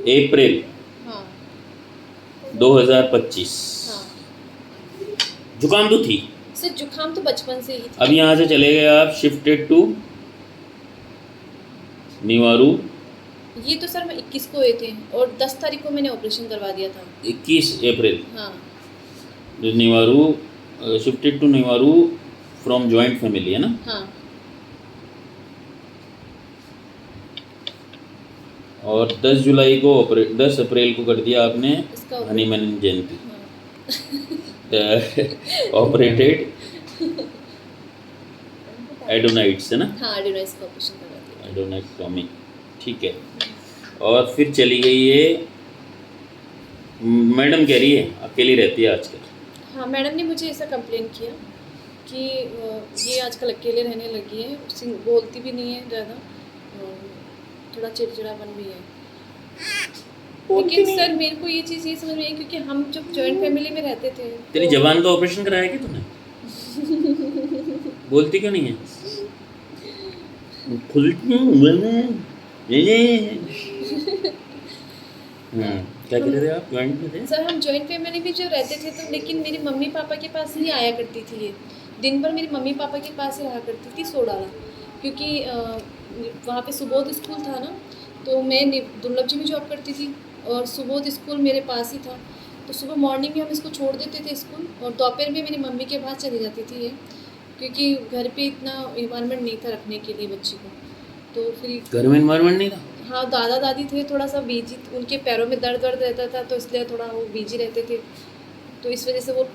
अप्रैल हाँ 2025। हाँ जुकाम तो थी, सर, जुकाम तो बचपन से ही था। अब यहाँ से चले गए आप, शिफ्टेड टू निवारू। ये तो सर मैं 21 को हुए थे और 10 तारीख को मैंने ऑपरेशन करवा दिया था। 21 अप्रैल हाँ Niwaru, shifted to Niwaru from joint family, है ना। हाँ और 10 जुलाई को 10 अप्रैल को कर दिया आपने इसका हनीमन जयंती। हाँ ऑपरेटेड एडोनाइट्स, है ना, हाँ एडोनाइटिस का ऑपरेशन करवा दिया। एडोनाइक्टोमी, ठीक है। और फिर चली गई ये, मैडम कह रही है अकेली रहती है आजकल। हाँ, मैडम ने मुझे ऐसा कंप्लेन किया कि ये आजकल अकेले रहने लगी है, बोलती भी नहीं है ज़्यादा, थोड़ा चिड़चिड़ापन भी है। लेकिन सर मेरे को ये चीज़ ये समझ में आई क्योंकि हम जब जॉइंट फैमिली में रहते थे तेरी जबान का ऑपरेशन कराया क्या तूने? बोलती क्यों नहीं है? क्या कह रहे थे आप, जॉइंट में थे? सर हम जॉइंट फैमिली में जो रहते थे तो लेकिन मेरी मम्मी पापा के पास ही आया करती थी ये, दिन भर मेरी मम्मी पापा के पास ही रहा करती थी सोडाला, क्योंकि वहाँ पे सुबोध स्कूल था ना, तो मैं दुर्लभ जी में जॉब करती थी और सुबोध स्कूल मेरे पास ही था, तो सुबह मॉर्निंग में हम इसको छोड़ देते थे स्कूल और दोपहर में मेरी मम्मी के पास चली जाती थी ये, क्योंकि घर पे इतना इन्वायरमेंट नहीं था रखने के लिए बच्ची को, तो फिर घर में इन्वायरमेंट नहीं था। हाँ दादा दादी थे थोड़ा सा बिजी, उनके पैरों में दर्द रहता था तो इसलिए थोड़ा वो बिजी रहते थे, तो इस वजह से वो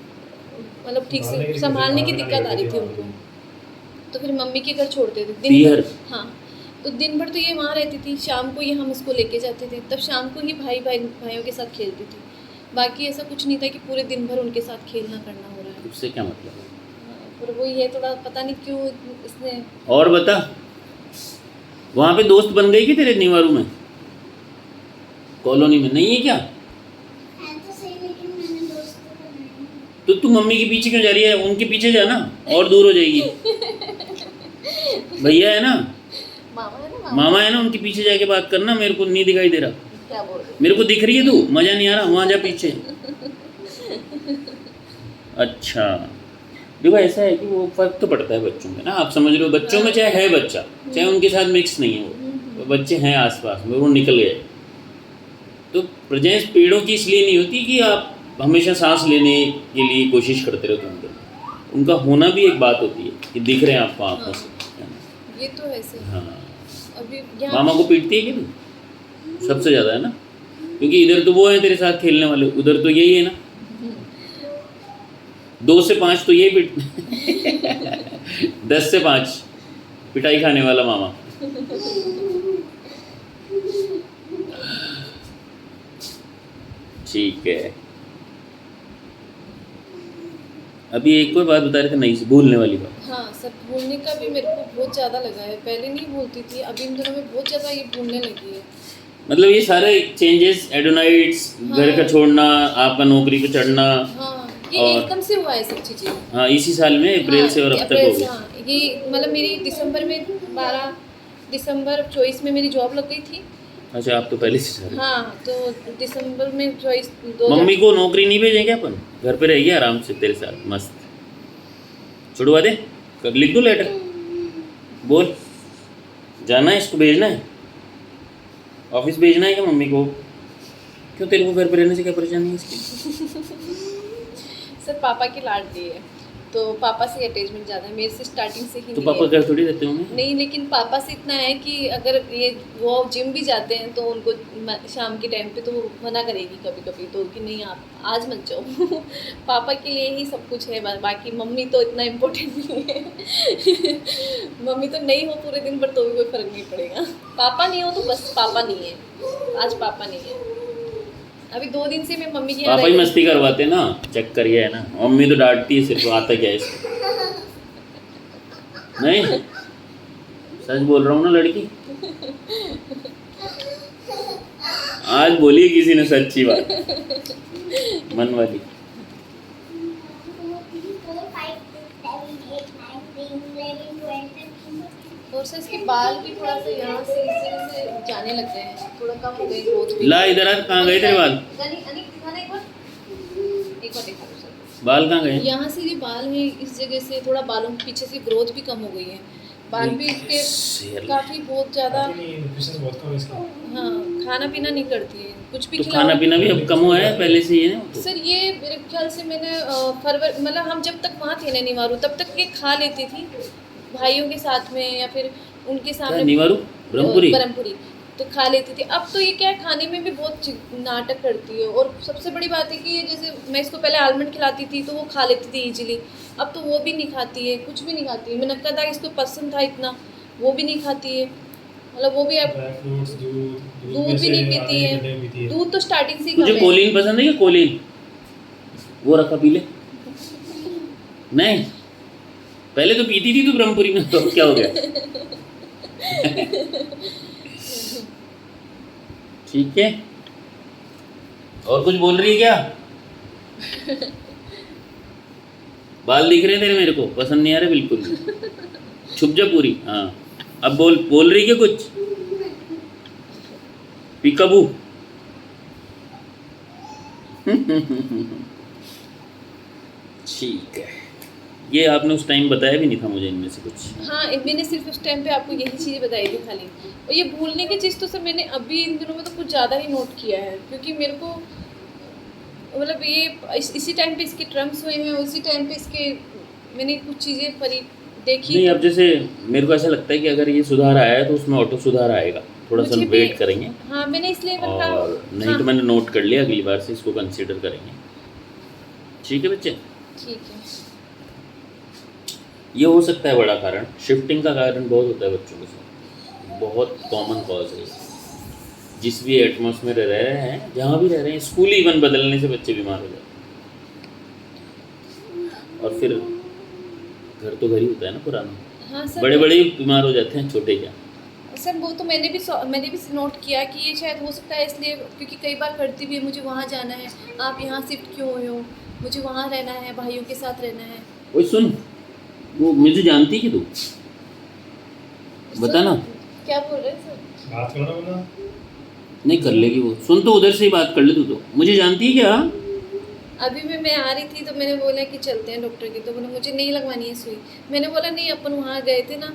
मतलब ठीक से संभालने की दिक्कत आ रही थी उनको, तो फिर मम्मी के घर छोड़ते थे दिन भर। हाँ, तो दिन भर तो ये वहाँ रहती थी, शाम को ये हम इसको लेके जाते थे, तब शाम को ही भाइयों के साथ खेलती थी, बाकी ऐसा कुछ नहीं था कि पूरे दिन भर उनके साथ खेलना करना हो रहा है। उससे क्या मतलब? पर वो ये थोड़ा पता नहीं क्यों इसने। और बता, वहाँ पे दोस्त बन गई कि तेरे निवारू में, कॉलोनी में नहीं है क्या? तो सही, लेकिन मैंने दोस्त तो बनाए नहीं। तो तू मम्मी के पीछे क्यों जा रही है? उनके पीछे जा ना, और दूर हो जाएगी। भैया है ना, मामा है ना, उनके पीछे जाके बात करना, मेरे को नहीं दिखाई दे रहा। क्या बोल रहे? मेरे को दिख रही है तू, मजा नहीं आ रहा, वहाँ जा पीछे। अच्छा देखो, ऐसा है कि वो फर्क तो पड़ता है बच्चों में ना, आप समझ रहे हो, बच्चों में चाहे है बच्चा, चाहे उनके साथ मिक्स नहीं है वो बच्चे हैं आसपास में, वो निकल गए, तो प्रेजेंस पेड़ों की इसलिए नहीं होती कि आप हमेशा सांस लेने के लिए कोशिश करते रहते हो, उनका होना भी एक बात होती है कि दिख रहे हैं आपको आंखों से। ये तो ऐसे। हाँ, अभी मामा को पीटती है कि तू? सबसे ज़्यादा, है ना, क्योंकि इधर तो वो है तेरे साथ खेलने वाले, उधर तो यही है ना, 2 से 5 तो यही पीट 10 से 5 पिटाई खाने वाला मामा। ठीक है, अभी एक और बात बता रहे थे, नहीं से भूलने वाली बात। हाँ सर, भूलने का भी मेरे को बहुत ज़्यादा लगा है, पहले नहीं भूलती थी, अभी इन दिनों में बहुत ज़्यादा ये भूलने लगी है। मतलब ये सारे चेंजेस, एडोनाइट्स, घर का छोड़ना, आपका नौकरी पे चढ़ना, हाँ ये एकदम से हुआ है सब चीज़ें। हाँ, इसी साल में अप्रैल से और अब तक हो गया। हाँ, ये मतलब मेरी दिसंबर में 12 दिसंबर 24 में मेरी जॉब लग गई थी। अच्छा, आप तो पहले से चाह रहे। हाँ, तो दिसंबर में 24 मम्मी को नौकरी नहीं भेजेंगे अपन, घर पे रहेगी आराम से तेरे साथ मस्त, छुड़वा दे, कर लिख दो लेटर, बोल जाना है, इसको भेजना है, ऑफिस भेजना है क्या मम्मी को? क्यों, तेरे को घर पे रहने से क्या परेशानी है इसकी? सर पापा की लाडली है, तो पापा से अटैचमेंट ज़्यादा है, मेरे से स्टार्टिंग से ही तो नहीं पापा है। घर थोड़ी रहते होंगे? नहीं, लेकिन पापा से इतना है कि अगर ये वो जिम भी जाते हैं तो उनको शाम के टाइम पे तो वो मना करेगी कभी कभी तो कि नहीं आप आज मत जाओ। पापा के लिए ही सब कुछ है, बाकी मम्मी तो इतना इम्पोर्टेंट नहीं है। मम्मी तो नहीं हो पूरे दिन पर तो भी कोई फ़र्क नहीं पड़ेगा, पापा नहीं हो तो बस पापा नहीं है, आज पापा नहीं है। अभी 2 दिन से मैं मम्मी के यहाँ पापा ही मस्ती करवाते ना, चक्कर ये है ना, मम्मी तो डांटती है, सिर्फ आता क्या है इसको। नहीं, सच बोल रहा हूँ ना लड़की, आज बोली किसी ने सच्ची बात, मन वाली। 4, 5, 6, 7, 8, 9, 10, 11, 12, 13, 14, और सर इसके बाल भी थोड़ा सा यहाँ से इस जगह से जाने लग गए हैं, थोड़ा कम हो गए ग्रोथ भी। ला इधर आ, कहाँ गए तेरे बाल? अनिक दिखाना एक बार दिखा दो सर। बाल कहाँ गए? यहाँ से जो बाल है इस जगह से थोड़ा बालों के पीछे से ग्रोथ भी कम हो गई है, बाल भी इसके काफी बहुत ज्यादा। हाँ, खाना पीना नहीं करती है, कुछ भी तो खिलाओ। खाना पीना भी अब कम हुआ है पहले से ही है ना तो। सर ये मेरे ख्याल से मैंने फरवरी मतलब हम जब तक वहाँ थे ना निवारू, तब तक ये खा लेती थी भाइयों के साथ में या फिर उनके क्या सामने। निवारू? ब्रह्मपुरी? ब्रह्मपुरी तो खा लेती थी। अब तो ये क्या है, खाने में भी बहुत नाटक करती है। और सबसे बड़ी बात है कि ये जैसे मैं इसको पहले आलमंड खिलाती थी तो वो खा लेती थी इजीली, अब तो वो भी नहीं खाती है, कुछ भी नहीं खाती है। मैंने कहा था इसको पसंद था इतना, वो भी नहीं खाती है, मतलब वो भी अब दूध भी नहीं पीती है। दूध तो स्टार्टिंग से ही तुझे कम है। कोलिन पसंद है क्या? कोलिन वो रखा पी ले। नहीं पहले तो पीती थी तू ब्रह्मपुरी में, तो क्या हो गया? ठीक है, और कुछ बोल रही है क्या? बाल दिख रहे हैं तेरे मेरे को, पसंद नहीं आ रहे बिल्कुल भी। छुप जा पूरी। हाँ अब बोल रही है क्या कुछ? पीकाबू। ठीक है, ये आपने उस टाइम बताया भी नहीं था मुझे इनमें से कुछ। हाँ, मैंने सिर्फ उस टाइम पे आपको यही चीज़ें बताई थी खाली। और ये भूलने की चीज़ तो सर मैंने अभी इन दिनों में तो कुछ ज़्यादा ही नोट किया है, क्योंकि मेरे को मतलब ये इसी टाइम पे इसके ट्रम्स हुए हैं, उसी टाइम पे इसके मैंने कुछ चीज़ें देखी। नहीं अब जैसे मेरे को ऐसा लगता है कि अगर ये सुधार आया है तो उसमें ऑटो सुधार आएगा, थोड़ा सा मुझे भी- वेट करेंगे। हाँ, मैंने इसलिए और नहीं हाँ, तो मैंने नोट कर लिया, अगली बार से इसको कंसीडर करेंगे। ठीक है बच्चे, ठीक है। ये हो सकता है बड़ा कारण, शिफ्टिंग का कारण बहुत होता है बच्चों के साथ, बहुत कॉमन कॉज है। जिस भी एटमॉस्फेयर में रह रहे हैं, जहाँ भी रह रहे हैं, स्कूल इवन बदलने से बच्चे बीमार हो जाते हैं। और फिर घर तो घर ही होता है ना पुराना। हाँ सर, बड़े बड़े ही बीमार हो जाते हैं, छोटे क्या। सर वो तो मैंने भी नोट किया कि ये शायद हो सकता है इसलिए, क्योंकि कई बार करती भी है, मुझे वहाँ जाना है, आप यहाँ शिफ्ट क्यों हुए हो, मुझे वहाँ रहना है, भाइयों के साथ रहना है। ओए सुन, वो मुझे जानती कि तू बता ना। क्या बोल रहे हैं सर? बात करो ना। नहीं कर लेगी वो, सुन तो उधर से ही बात कर ले तू, तो मुझे जानती है क्या? अभी मैं आ रही थी तो मैंने बोला कि चलते हैं डॉक्टर की, तो बोला मुझे नहीं लगवानी है सुई। मैंने बोला नहीं, अपन वहाँ गए थे ना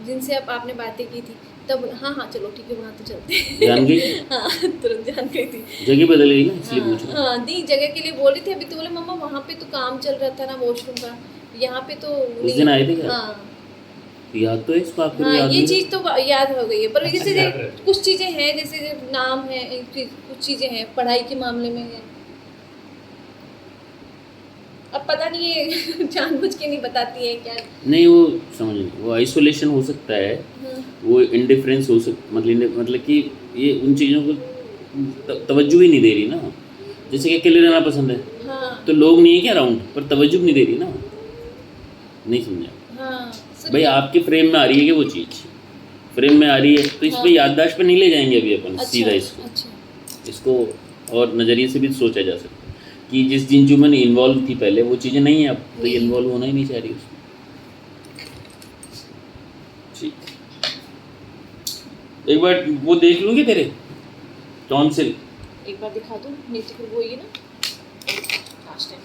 जिनसे आपने बातें की थी, तब हाँ हाँ चलो ठीक है वहाँ तो चलते हैं। जान गई? हाँ तुरंत जान गई थी। जगह बदल गई ना, इसलिए पूछ रहा हूँ। हाँ दी जगह के लिए बोल रही थी। अभी तो बोले मम्मा वहाँ पे तो काम चल रहा था ना वॉशरूम का, यहाँ पे तो उस दिन आए थे क्या? हाँ याद तो है इसको आपको? हाँ, याद ये नहीं? चीज़ तो याद हो गई है, पर जैसे याद है। कुछ चीज़ें हैं, जैसे नाम है, कुछ चीज़ें हैं पढ़ाई के मामले में है। अब पता नहीं है जानबूझ के नहीं बताती है क्या। नहीं वो समझ नहीं, वो आइसोलेशन हो सकता है, वो इंडिफरेंस हो सकता, मतलब कि ये उन चीज़ों को तवज्जो ही नहीं दे रही ना। जैसे कि अकेले रहना पसंद है हाँ तो लोग नहीं है क्या अराउंड, पर तवज्जो नहीं दे रही ना। नहीं समझा हाँ सर, भाई, आपके फ्रेम में आ रही है कि वो चीज़ फ्रेम में आ रही है, तो इस हाँ। पे याददाश्त पे नहीं ले जाएंगे अभी अपन सीधा अच्छा इसको। इसको और नज़रिए से भी सोचा जा सकता है कि जिस जिन चीज़ों में इन्वॉल्व थी पहले वो चीज़ें नहीं है अब, तो ये नहीं। इन्वॉल्व होना ही नहीं चाह रही उसमें। ठीक, एक बार वो देख लूँगी तेरे टॉन्सिल। एक बार दिखा दूँ, नहीं तो फिर वो ही ना लास्ट टाइम